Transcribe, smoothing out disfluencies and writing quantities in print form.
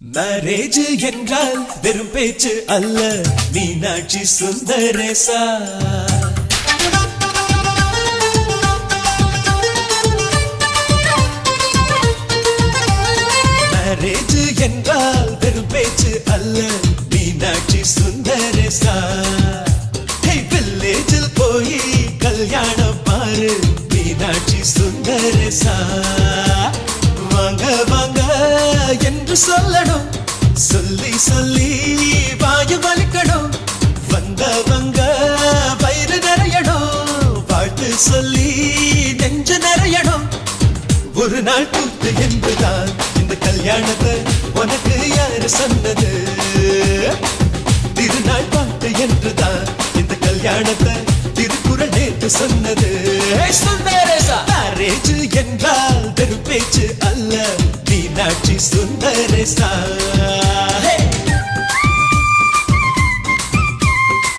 Marriage என்றால் வெறும் பேச்சு அல்ல, மீனாட்சி சுந்தரேசா. மேரேஜ் என்றால் வெறும் பேச்சு அல்ல, மீனாட்சி சுந்தரேசா. வில்லேஜில் போய் கல்யாணம் பாரு, மீனாட்சி சுந்தரேசா. வாங்க வாங்க என்று சொல்லணும், சொல்லி சொல்லி வாயு வலிக்கணும். வந்தவங்க வயிறு நிறையணும், வாழ்த்து சொல்லி நெஞ்சு நிறையணும். ஒரு நாள் கூத்து என்புதான் இந்த கல்யாணத்தை உனக்கு யாரு சொன்னது? திருநாள் பாட்டு என்றுதான் இந்த கல்யாணத்தை திருக்குறள் நேற்று சொன்னது. மேரேஜ் என்றால் வெறும் பேச்சு அல்ல, மீனாட்சி சுந்தரேசா.